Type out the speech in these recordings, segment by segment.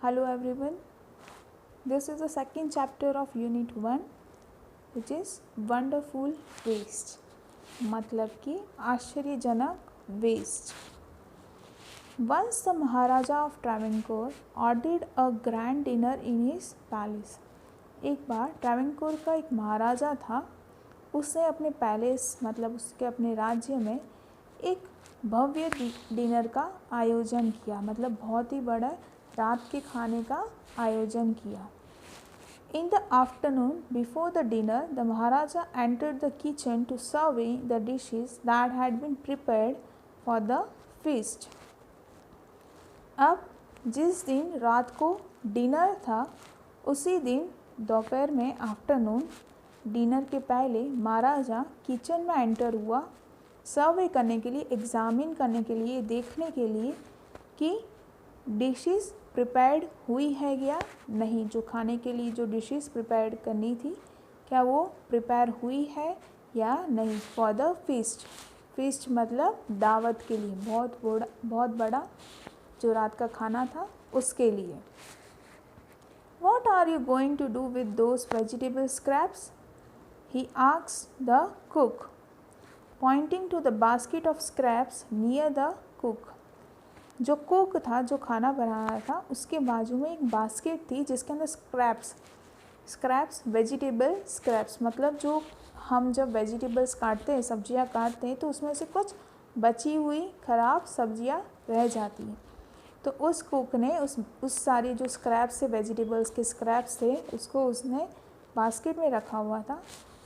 Hello everyone. This is the second chapter of Unit 1 which is Wonderful Waste. मतलब कि आश्चर्यजनक waste. Once the Maharaja of Travancore ordered a grand dinner in his palace. एक बार ट्रैवेंकोर का एक महाराजा था, उसने अपने पैलेस मतलब उसके अपने राज्य में एक भव्य डिनर का आयोजन किया, मतलब बहुत ही बड़ा रात के खाने का आयोजन किया. In the afternoon before the dinner, the Maharaja entered the kitchen to survey the dishes that had been prepared for the feast. अब जिस दिन रात को डिनर था, उसी दिन दोपहर में आफ्टरनून डिनर के पहले महाराजा किचन में एंटर हुआ, सर्वे करने के लिए, एग्ज़ामिन करने के लिए, देखने के लिए कि डिशेस प्रिपेयर्ड हुई है या नहीं. जो खाने के लिए जो डिशेस प्रिपेयर्ड करनी थी, क्या वो प्रिपेयर हुई है या नहीं. For the feast. फीस्ट मतलब दावत के लिए, बहुत बड़ा जो रात का खाना था उसके लिए. What are you going to do with those vegetable scraps? He asked the cook, pointing to the basket of scraps near the cook. जो कुक था, जो खाना बना रहा था, उसके बाजू में एक बास्केट थी जिसके अंदर स्क्रैप्स वेजिटेबल स्क्रैप्स मतलब जो हम जब वेजिटेबल्स काटते हैं, सब्जियां काटते हैं, तो उसमें से कुछ बची हुई ख़राब सब्जियां रह जाती हैं. तो उस कुक ने उस सारी जो स्क्रैप्स थे, वेजिटेबल्स के स्क्रैप्स थे, उसको उसने बास्केट में रखा हुआ था.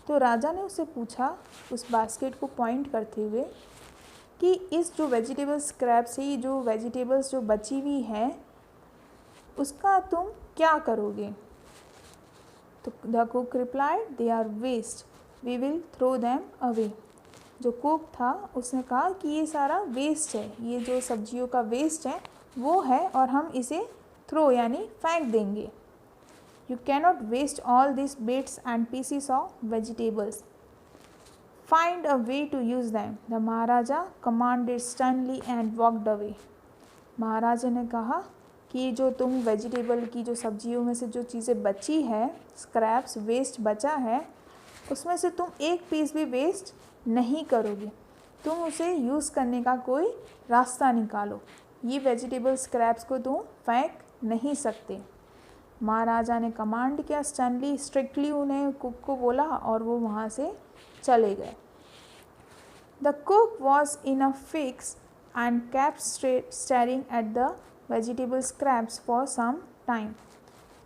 तो राजा ने उससे पूछा, उस बास्केट को पॉइंट करते हुए, कि इस जो वेजिटेबल स्क्रैप्स है, जो वेजिटेबल्स जो बची हुई हैं, उसका तुम क्या करोगे. तो the cook replied, they are waste, we will throw them away. जो कुक था उसने कहा कि ये सारा वेस्ट है, ये जो सब्जियों का वेस्ट है वो है और हम इसे थ्रो यानी फेंक देंगे. You cannot waste all this bits and pieces of vegetables. Find a way to use them, the Maharaja commanded sternly and walked away. महाराजा ने कहा कि जो तुम वेजिटेबल की, जो सब्जियों में से जो चीज़ें बची है, स्क्रैप्स वेस्ट बचा है, उसमें से तुम एक पीस भी वेस्ट नहीं करोगे, तुम उसे यूज़ करने का कोई रास्ता निकालो. ये वेजिटेबल स्क्रैप्स को तुम फेंक नहीं सकते. महाराजा ने कमांड किया, स्टर्नली, स्ट्रिक्टली उन्हें कुक को बोला और वो वहाँ से चले गए. The cook was in a fix and kept staring at the vegetable scraps for some time.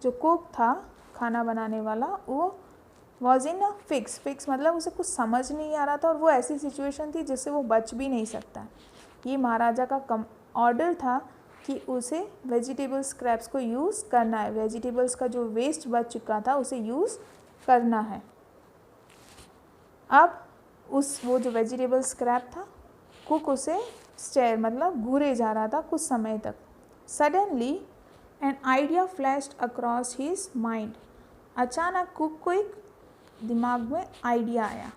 जो कुक था, खाना बनाने वाला, वो was in a fix मतलब उसे कुछ समझ नहीं आ रहा था और वो ऐसी सिचुएशन थी जिससे वो बच भी नहीं सकता. ये महाराजा का ऑर्डर था कि उसे वेजिटेबल स्क्रैप्स को यूज़ करना है, वेजिटेबल्स का जो वेस्ट बच चुका था उसे यूज़ करना है. अब वो जो वेजिटेबल स्क्रैप था, कुक उसे स्टेयर मतलब घूरे जा रहा था कुछ समय तक. Suddenly an idea flashed across his mind. अचानक कुक को एक दिमाग में आइडिया आया.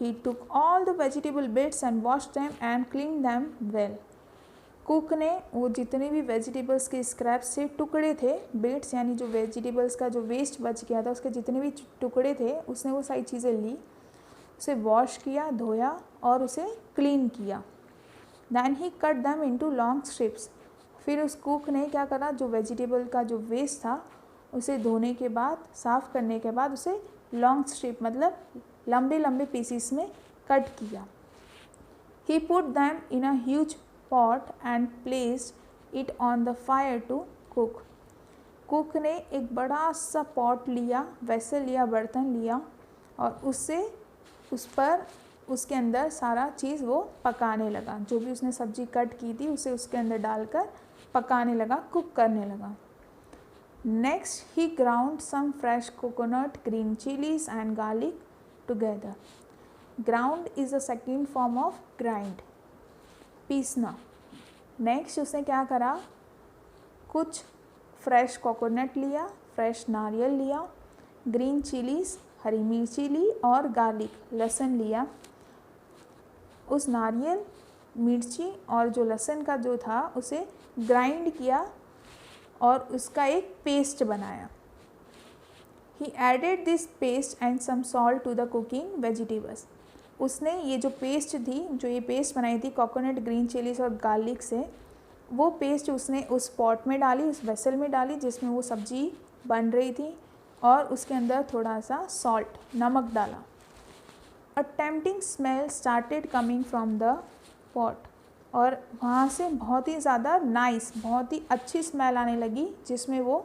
He took all the vegetable bits and washed them and clean them well. Cook ने वो जितने भी वेजिटेबल्स के स्क्रैप्स से टुकड़े थे, बिट्स यानी जो वेजिटेबल्स का जो वेस्ट बच गया था उसके जितने भी टुकड़े थे, उसने वो सारी चीज़ें ली, उसे वॉश किया, धोया और उसे क्लीन किया. Then he cut them into long strips. फिर उस कुक ने क्या करा, जो वेजिटेबल का जो वेस्ट था उसे धोने के बाद, साफ़ करने के बाद उसे लॉन्ग स्ट्रिप मतलब लंबे लंबे पीसीस में कट किया. He put them in a huge pot and placed it on the fire to cook. Cook ने एक बड़ा सा पॉट लिया, वेसल लिया, बर्तन लिया और उस पर उसके अंदर सारा चीज़ वो पकाने लगा. जो भी उसने सब्जी कट की थी उसे उसके अंदर डालकर पकाने लगा, कुक करने लगा. Next he ground some fresh coconut, green chillies and garlic together. Ground is the second form of grind, पीसना. नेक्स्ट उसने क्या करा, कुछ फ्रेश कोकोनट लिया, फ्रेश नारियल लिया, ग्रीन चिलीज़ हरी मिर्ची ली और गार्लिक लहसुन लिया. उस नारियल, मिर्ची और जो लहसुन का जो था उसे ग्राइंड किया और उसका एक पेस्ट बनाया। He added this paste and some salt to the cooking vegetables. उसने ये जो पेस्ट थी, जो ये पेस्ट बनाई थी कोकोनट, ग्रीन चिलीज और गार्लिक से, वो पेस्ट उसने उस पॉट में डाली, उस वेसल में डाली जिसमें वो सब्जी बन रही थी, और उसके अंदर थोड़ा सा सॉल्ट, नमक डाला। A tempting smell started coming from the pot, और वहाँ से बहुत ही ज़्यादा नाइस, बहुत ही अच्छी स्मेल आने लगी, जिसमें वो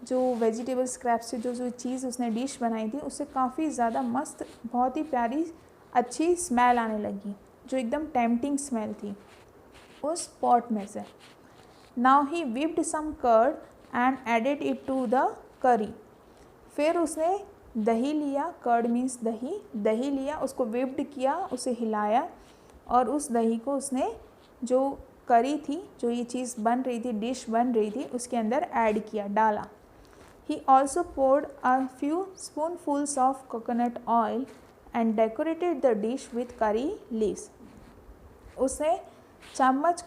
जो वेजिटेबल स्क्रैप से जो चीज़ उसने डिश बनाई थी उससे काफ़ी ज़्यादा मस्त, बहुत ही प्यारी अच्छी स्मेल आने लगी, जो एकदम टेम्पटिंग स्मेल थी उस पॉट में से। Now he whipped some curd and added it to the curry. फिर उसने दही लिया, कर्ड मीन्स दही, दही लिया, उसको विप्ड किया, उसे हिलाया, और उस दही को उसने जो करी थी, जो ये चीज़ बन रही थी, डिश बन रही थी, उसके अंदर ऐड किया, डाला। He also poured a few spoonfuls of coconut oil and decorated the dish with curry leaves. उसने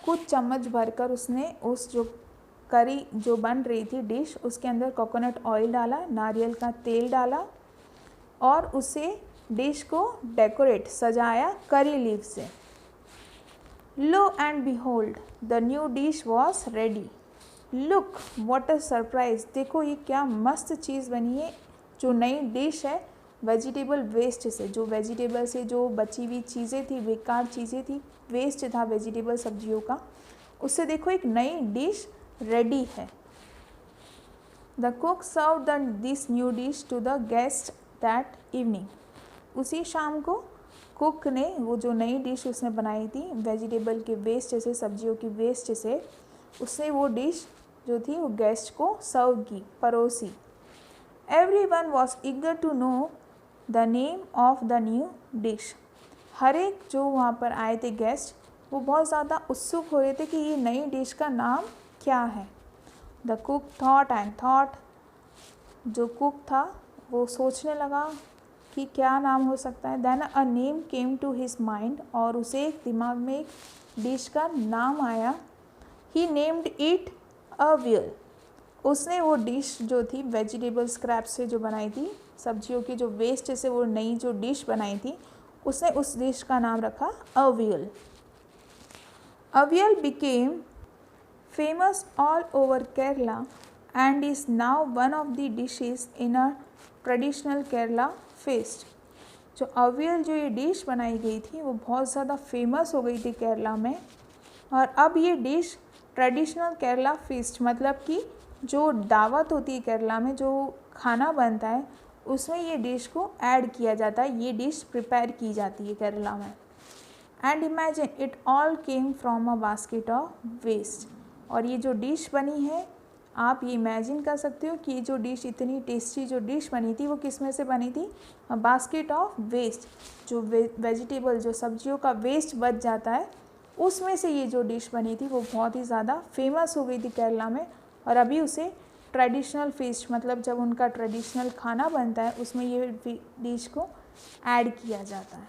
कुछ चम्मच भरकर उसने उस जो करी जो बन रही थी डिश, उसके अंदर कोकोनट ऑयल डाला, नारियल का तेल डाला, और उसे डिश को डेकोरेट, सजाया करी लीव से। Lo and behold, the new dish was ready. Look what a surprise, देखो ये क्या मस्त चीज़ बनी है, जो नई डिश है वेजिटेबल वेस्ट से, जो वेजिटेबल से जो बची हुई चीज़ें थी, बेकार चीज़ें थी, वेस्ट था वेजिटेबल सब्जियों का, उससे देखो एक नई डिश रेडी है। The cook serve this new dish to the guest that evening. उसी शाम को कुक ने वो जो नई डिश उसने बनाई थी वेजिटेबल के वेस्ट से, सब्जियों की वेस्ट से, उसने वो डिश जो थी वो गेस्ट को सर्व की, परोसी। Everyone was eager to know the name of the new dish. हर एक जो वहाँ पर आए थे गेस्ट, वो बहुत ज़्यादा उत्सुक हो रहे थे कि ये नई डिश का नाम क्या है। The cook thought and thought, जो कुक था वो सोचने लगा कि क्या नाम हो सकता है। Then a name came to his mind, और उसे एक दिमाग में एक डिश का नाम आया। ही नेम्ड इट अ व्हील। उसने वो डिश जो थी वेजिटेबल स्क्रैप से जो बनाई थी, सब्जियों की जो वेस्ट से वो नई जो डिश बनाई थी, उसने उस डिश का नाम रखा a wheel. A wheel became famous all over Kerala and is now one of the dishes in a traditional Kerala fest. जो अवियल जो ये डिश बनाई गई थी वो बहुत ज़्यादा फेमस हो गई थी केरला में, और अब ये डिश ट्रेडिशनल केरला फीस्ट, मतलब कि जो दावत होती है केरला में, जो खाना बनता है, उसमें ये डिश को ऐड किया जाता है, ये डिश प्रिपेयर की जाती है केरला में। And imagine it all came from a basket of waste. और ये जो डिश बनी है, आप ये इमेजिन कर सकते हो कि ये जो डिश, इतनी टेस्टी जो डिश बनी थी, वो किस में से बनी थी? Basket of waste. जो वेजिटेबल, जो सब्जियों का वेस्ट बच जाता है, उसमें से ये जो डिश बनी थी वो बहुत ही ज़्यादा फेमस हो गई थी केरला में, और अभी उसे ट्रेडिशनल फीस्ट, मतलब जब उनका ट्रेडिशनल खाना बनता है उसमें ये डिश को ऐड किया जाता है।